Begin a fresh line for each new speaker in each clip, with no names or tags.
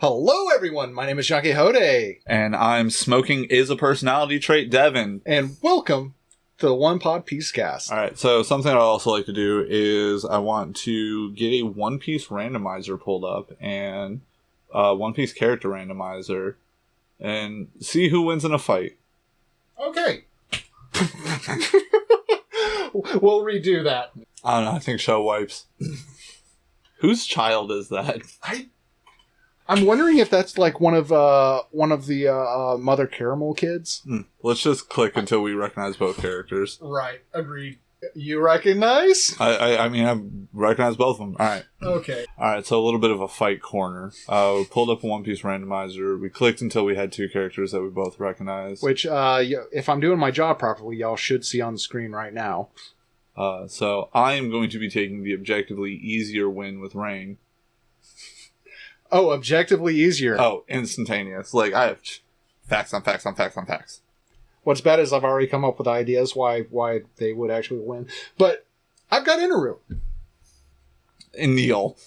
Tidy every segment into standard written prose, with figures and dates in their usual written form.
Hello, everyone. My name is John Quixote.
And I'm Smoking is a Personality Trait, Devin.
And welcome to the One Pod Piececast.
All right, so something I'd also like to do is I want to get a One Piece randomizer pulled up and One Piece character randomizer and see who wins in a fight.
Okay. We'll redo that.
I don't know, I think Sho wipes. Whose child is that?
I'm wondering if that's like one of the Mother Caramel kids.
Let's just click until we recognize both characters.
Right. Agreed. You recognize?
I mean, I recognize both of them. All right.
Okay.
All right, so a little bit of a fight corner. We pulled up a One Piece randomizer. We clicked until we had two characters that we both recognized.
Which, if I'm doing my job properly, y'all should see on the screen right now.
So I am going to be taking the objectively easier win with Rain.
Oh, objectively easier.
Oh, instantaneous. Like, I have facts on facts on facts on facts.
What's bad is I've already come up with ideas why they would actually win. But I've got Inaru.
Enel.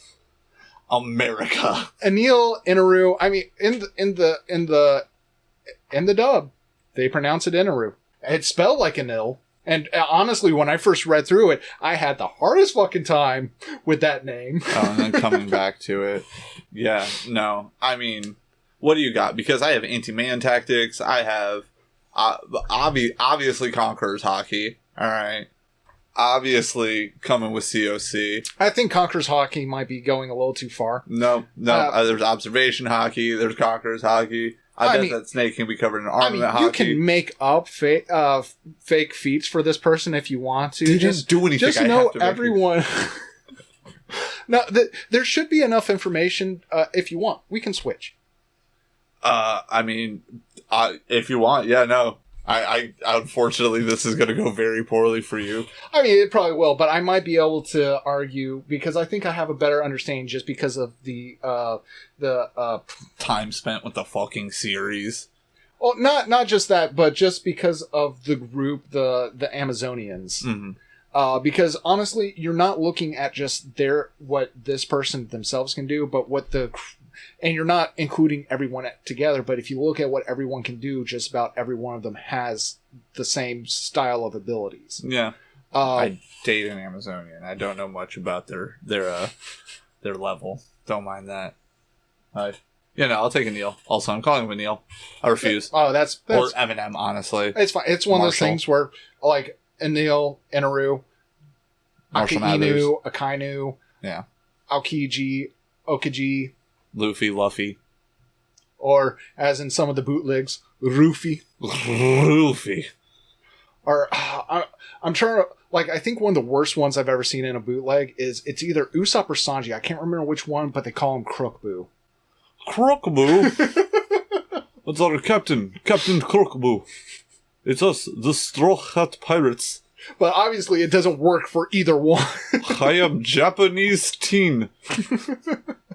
America.
Enel, Inaru. I mean, in the dub, they pronounce it Inaru. It's spelled like Enel. And honestly, when I first read through it, I had the hardest fucking time with that name.
Oh, and then coming back to it. Yeah, no. I mean, what do you got? Because I have anti-man tactics. I have obviously Conqueror's Hockey. All right. Obviously coming with COC.
I think Conqueror's Hockey might be going a little too far.
No. There's Observation Hockey. There's Conqueror's Hockey. I bet that snake can be covered in armament hockey.
You can make up fake feats for this person if you want to.
You just do anything.
Just know everyone. No, there should be enough information. If you want, we can switch.
I mean, if you want, yeah, no. I unfortunately, this is going to go very poorly for you.
I mean, it probably will, but I might be able to argue because I think I have a better understanding just because of the
time spent with the fucking series.
Well, not just that, but just because of the group, the Amazonians.
Mm-hmm.
Because honestly, you're not looking at just what this person themselves can do, but and you're not including everyone together, but if you look at what everyone can do, just about every one of them has the same style of abilities.
Yeah. I date an Amazonian. I don't know much about their level. Don't mind that. I'll take a Neil. Also, I'm calling him a Neil. I refuse.
Oh, that's
or Eminem, honestly.
It's fine. It's one of those things where, like, Enel, Inaru, Akainu, Akainu,
yeah,
Aokiji, Okiji,
Luffy.
Or, as in some of the bootlegs, Rufy. Or, I'm trying to, like, I think one of the worst ones I've ever seen in a bootleg is, it's either Usopp or Sanji. I can't remember which one, but they call him Crookboo.
Crookboo? That's our captain, Captain Crookboo. It's us, the Straw Hat Pirates.
But obviously it doesn't work for either one.
I am Japanese teen.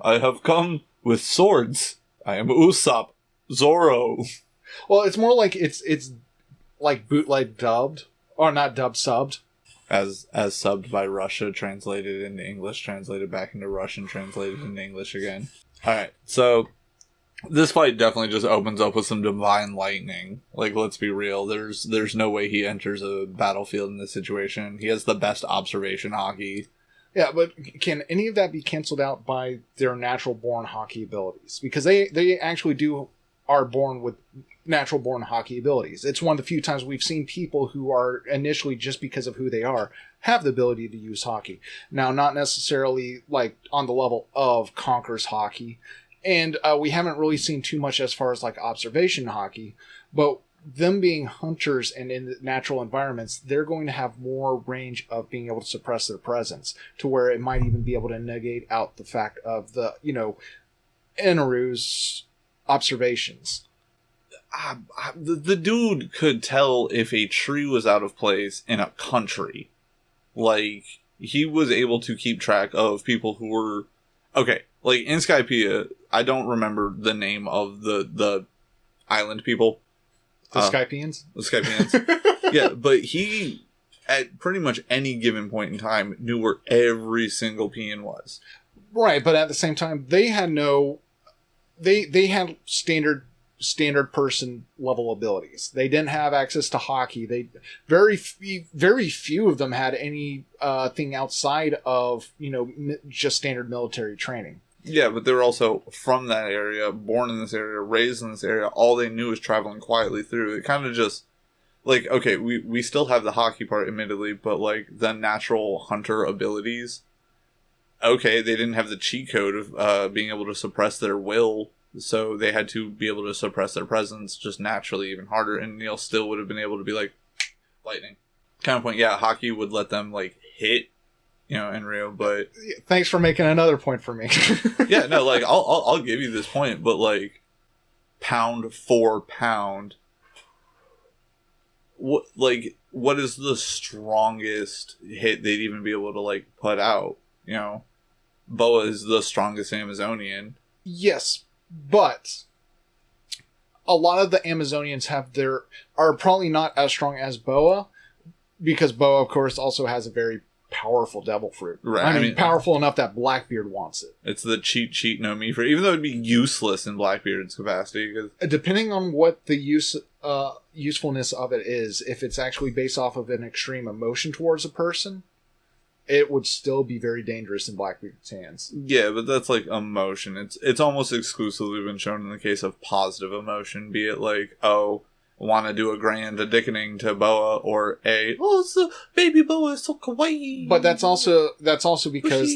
I have come with swords. I am Usopp, Zoro.
Well, it's more like it's like bootleg dubbed, or not dubbed, subbed.
As subbed by Russia, translated into English, translated back into Russian, translated into English again. Alright, so this fight definitely just opens up with some divine lightning. Like, let's be real. There's no way he enters a battlefield in this situation. He has the best observation hockey.
Yeah, but can any of that be canceled out by their natural-born hockey abilities? Because they actually are born with natural-born hockey abilities. It's one of the few times we've seen people who are initially, just because of who they are, have the ability to use hockey. Now, not necessarily, like, on the level of Conqueror's Hockey. And we haven't really seen too much as far as, like, observation hockey. But them being hunters and in natural environments, they're going to have more range of being able to suppress their presence, to where it might even be able to negate out the fact of the, Inaru's observations.
The dude could tell if a tree was out of place in a country. Like, he was able to keep track of people who were... Okay, like, in Skypiea, I don't remember the name of the island people.
The Skypians?
The Skypians. Yeah, but he, at pretty much any given point in time, knew where every single Pian was.
Right, but at the same time, they they had standard person level abilities. They didn't have access to hockey. They very few of them had any thing outside of just standard military training.
Yeah, but they were also from that area, born in this area, raised in this area. All they knew was traveling quietly through. It kind of just, like, okay, we still have the hockey part, admittedly, but, like, the natural hunter abilities, okay, they didn't have the cheat code of being able to suppress their will, so they had to be able to suppress their presence just naturally even harder, and Neil still would have been able to be like, lightning. Counterpoint, yeah, hockey would let them, like, hit, in Rio, but...
Thanks for making another point for me.
Yeah, no, like, I'll give you this point, but, like, pound for pound, what is the strongest hit they'd even be able to, like, put out, Boa is the strongest Amazonian.
Yes, but a lot of the Amazonians are probably not as strong as Boa, because Boa, of course, also has a very powerful devil fruit.
Right.
I mean, powerful enough that Blackbeard wants it.
It's the cheat no me for, even though it'd be useless in Blackbeard's capacity. Cause...
Depending on what the usefulness of it is, if it's actually based off of an extreme emotion towards a person, it would still be very dangerous in Blackbeard's hands.
Yeah, but that's like emotion. It's almost exclusively been shown in the case of positive emotion, be it like, want to do a grand awakening to Boa, or it's the baby Boa is so kawaii.
But that's also because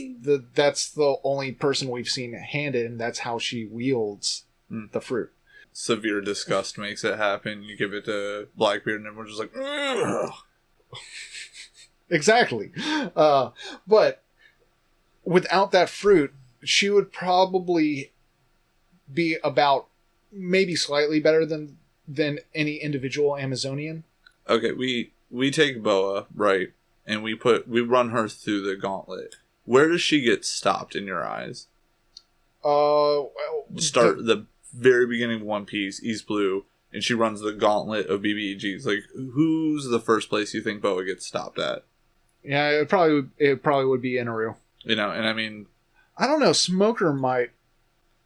that's the only person we've seen hand it, and that's how she wields the fruit.
Severe disgust makes it happen. You give it to Blackbeard, and everyone's just like, ugh.
Exactly. But without that fruit, she would probably be about maybe slightly better than any individual Amazonian. Okay,
we take Boa, right, and we run her through the gauntlet. Where does she get stopped in your eyes? Start the very beginning of One Piece, East Blue, and she runs the gauntlet of BBEGs. Like, who's the first place you think Boa gets stopped at?
Yeah, it probably would be Inaru.
And I mean,
I don't know. Smoker might.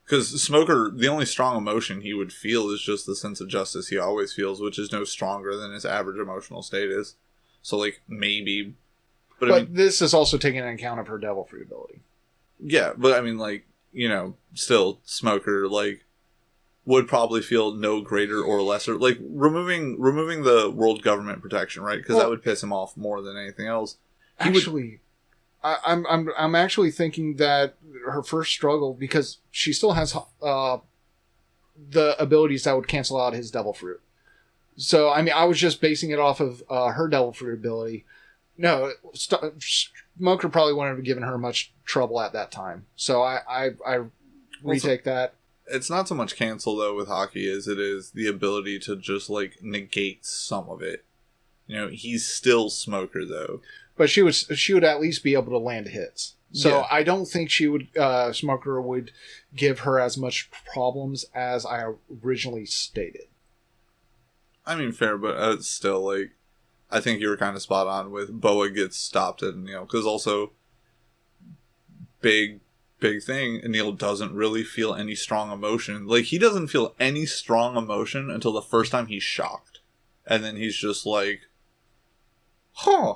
Because Smoker, the only strong emotion he would feel is just the sense of justice he always feels, which is no stronger than his average emotional state is. So, like, maybe. But I mean,
this is also taking into account of her devil fruit ability.
Yeah, but I mean, like, still, Smoker, like, would probably feel no greater or lesser. Like, removing the world government protection, right? Because that would piss him off more than anything else.
I'm actually thinking that her first struggle, because she still has the abilities that would cancel out his devil fruit. So, I mean, I was just basing it off of her devil fruit ability. No, Smoker probably wouldn't have given her much trouble at that time. So I retake that.
It's not so much cancel, though, with hockey as it is the ability to just, like, negate some of it. He's still Smoker, though.
But she would at least be able to land hits. So yeah. I don't think Smoker would give her as much problems as I originally stated.
I mean, fair, but still, like, I think you were kind of spot on with Boa gets stopped at, because also, big thing, Neil doesn't really feel any strong emotion. Like, he doesn't feel any strong emotion until the first time he's shocked. And then he's just like, huh.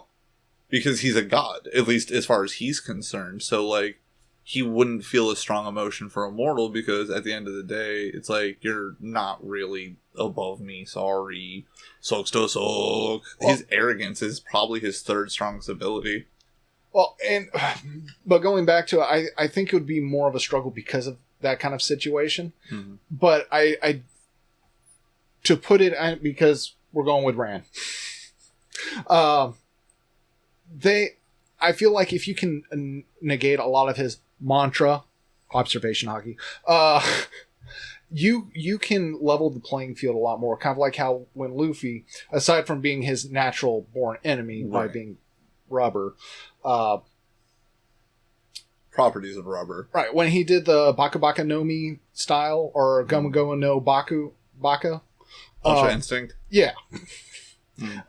Because he's a god, at least as far as he's concerned. So, like, he wouldn't feel a strong emotion for a mortal because at the end of the day, it's like, you're not really above me, sorry. Soaks to soak. His arrogance is probably his third strongest ability.
Well, but going back to it, I think it would be more of a struggle because of that kind of situation. Mm-hmm. But to put it, because we're going with Ran. I feel like if you can negate a lot of his mantra, observation hockey, you can level the playing field a lot more. Kind of like how when Luffy, aside from being his natural born enemy by being rubber,
properties of rubber.
Right, when he did the Baka Baka no Mi style, or Goma Goma no Baka.
Ultra Instinct?
Yeah.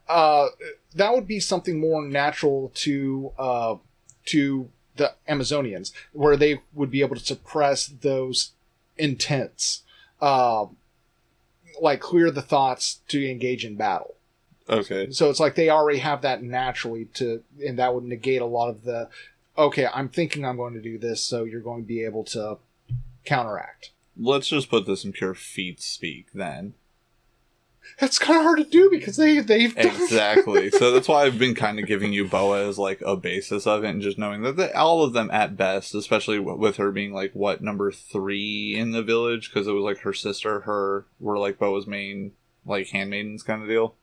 That would be something more natural to the Amazonians, where they would be able to suppress those intense, like clear the thoughts to engage in battle.
Okay.
So it's like they already have that naturally and that would negate a lot of the, okay, I'm thinking I'm going to do this, so you're going to be able to counteract.
Let's just put this in pure feat speak then.
That's kind of hard to do because they've done
Exactly. So that's why I've been kind of giving you Boa as like a basis of it, and just knowing that all of them at best, especially with her being like number 3 in the village, because it was like her sister, were like Boa's main like handmaidens kind of deal.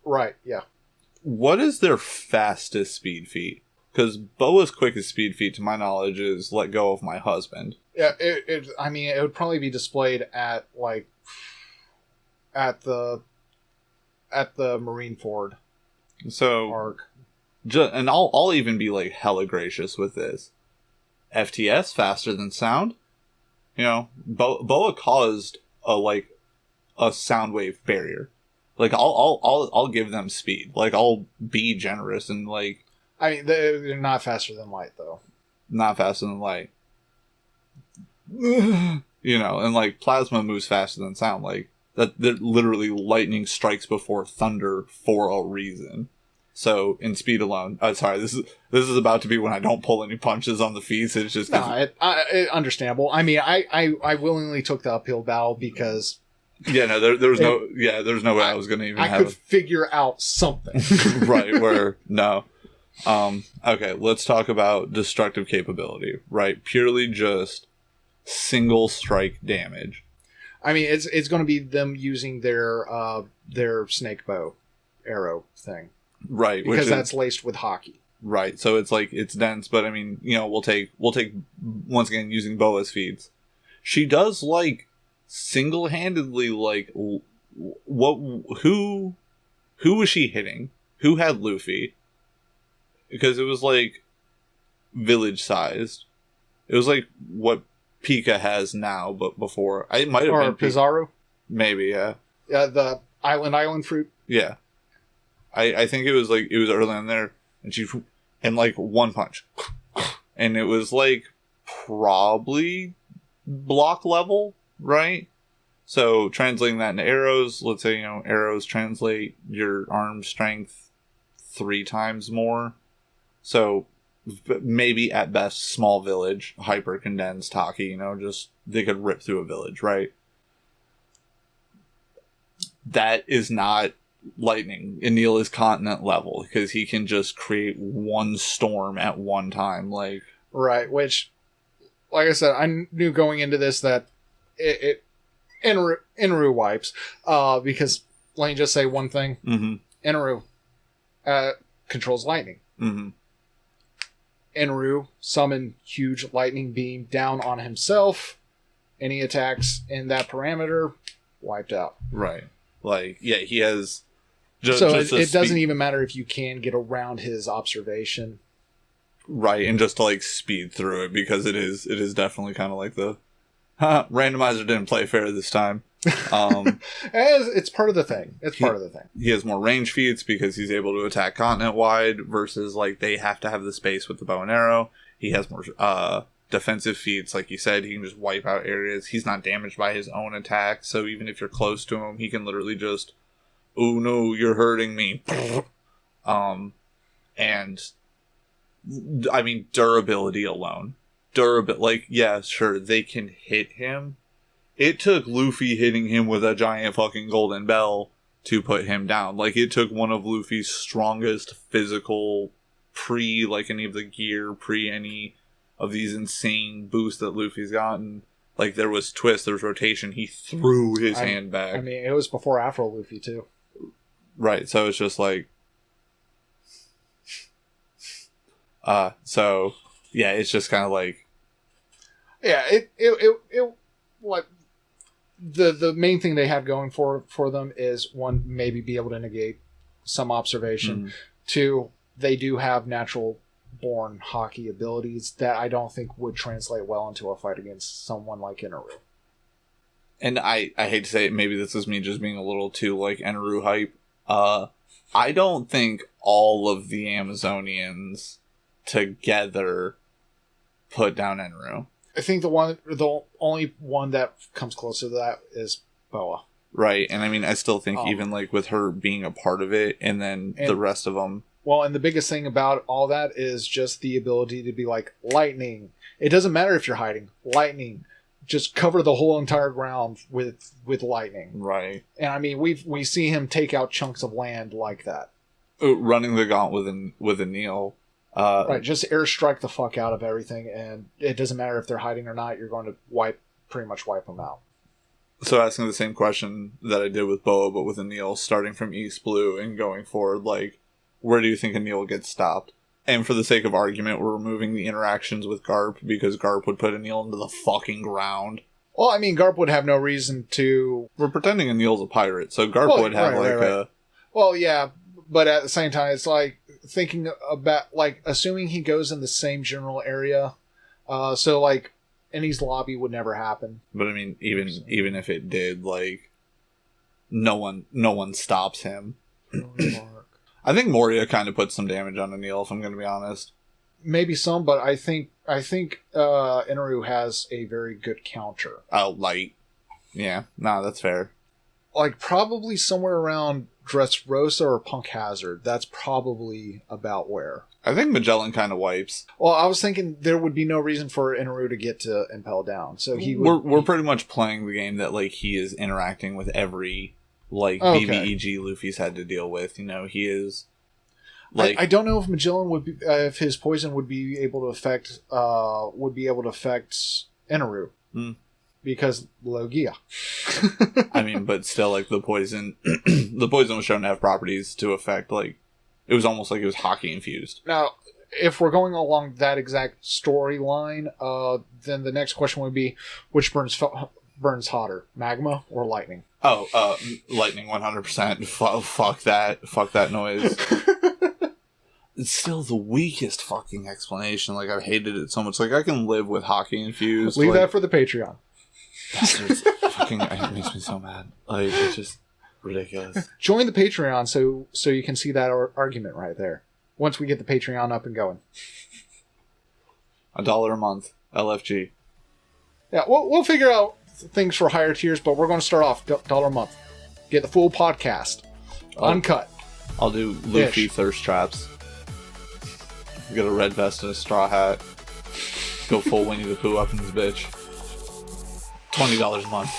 Right. Yeah.
What is their fastest speed feat? Because Boa's quickest speed feat, to my knowledge, is "let go of my husband."
Yeah. I mean, it would probably be displayed at like. At the Marineford arc.
And I'll even be like hella gracious with this. FTS faster than sound. You know, Boa caused a sound wave barrier. Like I'll give them speed. Like I'll be generous and like.
I mean, they're not faster than light though.
Not faster than light. You know, and like plasma moves faster than sound. Like. That literally lightning strikes before thunder for a reason. So in speed alone, sorry, this is about to be when I don't pull any punches on the feats. It's just
understandable. I mean, I willingly took the uphill battle because
there's no way I was going to even.
I could figure out something.
Right. Where no. Okay, let's talk about destructive capability. Right, purely just single strike damage.
I mean, it's going to be them using their snake bow arrow thing,
right?
Because that's laced with hockey,
right? So it's like it's dense, but I mean, you know, we'll take once again using Boa's feeds. She does like single-handedly like who was she hitting? Who had Luffy? Because it was like village sized. It was like what Pika has now, but before it might have been
Pizarro.
Maybe, yeah.
Yeah, the island fruit.
Yeah, I think it was early in there, and like one punch, and it was like probably block level, right? So translating that into arrows, let's say arrows translate your arm strength 3 times more, so. Maybe at best small village, hyper condensed hockey, just they could rip through a village, right? That is not lightning. Enel is continent level because he can just create one storm at one time, like
right. Which, like I said, I knew going into this that it Inaru wipes, because let me just say one thing: Inaru controls lightning. Enru summon huge lightning beam down on himself. Any attacks in that parameter, wiped out.
Right. Like, yeah, he has...
it doesn't even matter if you can get around his observation.
Right, and just to, like, speed through it, because it is definitely kind of like the... randomizer didn't play fair this time.
It's part of the thing. Part of the thing.
He has more range feats because he's able to attack continent-wide versus, like, they have to have the space with the bow and arrow. He has more defensive feats. Like you said, he can just wipe out areas. He's not damaged by his own attack, so even if you're close to him, he can literally just, oh no, you're hurting me. And, I mean, durability alone. Like, yeah, sure, they can hit him. It took Luffy hitting him with a giant fucking golden bell to put him down. Like, it took one of Luffy's strongest physical like any of the gear, any of these insane boosts that Luffy's gotten. Like, there was twist, there was rotation. He threw his hand back.
I mean, it was before Afro Luffy, too.
Right, so it's just like... so, yeah, it's just kind of like...
Yeah, it like... The main thing they have going for them is, one, maybe be able to negate some observation. 2, they do have natural born hockey abilities that I don't think would translate well into a fight against someone like Inaru.
And I hate to say it, maybe this is me just being a little too like Inaru hype. I don't think all of the Amazonians together put down Inaru.
I think the only one that comes closer to that is Boa.
Right, and I mean, I still think even like with her being a part of it, and then the rest of them.
Well, and the biggest thing about all that is just the ability to be like lightning. It doesn't matter if you're hiding. Lightning, just cover the whole entire ground with lightning.
Right.
And I mean, we see him take out chunks of land like that.
Running the gauntlet with Enel.
Right, just airstrike the fuck out of everything, and it doesn't matter if they're hiding or not. You're going to pretty much wipe them out.
So asking the same question that I did with Boa, but with Enel, starting from East Blue and going forward, like, where do you think Enel gets stopped? And for the sake of argument, we're removing the interactions with Garp, because Garp would put Enel into the fucking ground.
Well, I mean, Garp would have no reason to...
We're pretending Enel's a pirate, so Garp would have a...
Well, yeah, but at the same time, it's like thinking about, like, assuming he goes in the same general area, so, like, Eni's lobby would never happen.
But I mean, even if it did, like, no one stops him. I think Moria kind of puts some damage on Enel, if I'm going to be honest.
Maybe some, but I think Inaru has a very good counter.
Oh, light. Yeah, no, that's fair.
Like, probably somewhere around Dressrosa or Punk Hazard. That's probably about where.
I think Magellan kind of wipes.
Well, I was thinking there would be no reason for Inaru to get to Impel Down. So
we're pretty much playing the game that, like, he is interacting with every, like, BBEG Luffy's had to deal with. You know, he is... Like,
I don't know if Magellan would be, if his poison would be able to affect Inaru. Because Logia.
I mean, but still, like, the poison was shown to have properties to affect, like, it was almost like it was hockey infused.
Now, if we're going along that exact storyline, then the next question would be, which burns hotter, magma or lightning?
Oh, lightning 100%. Fuck that noise. It's still the weakest fucking explanation. Like, I've hated it so much. Like, I can live with hockey infused.
Leave that for the Patreon.
Bastards. Fucking, it makes me so mad. Like, it's just ridiculous.
Join the Patreon so you can see that argument right there. Once we get the Patreon up and going.
$1 a month. LFG.
Yeah, we'll figure out things for higher tiers, but we're going to start off $1 a month. Get the full podcast. Uncut.
I'll do Luffy thirst traps. Get a red vest and a straw hat. Go full Winnie the Pooh up in this bitch. $20 a month.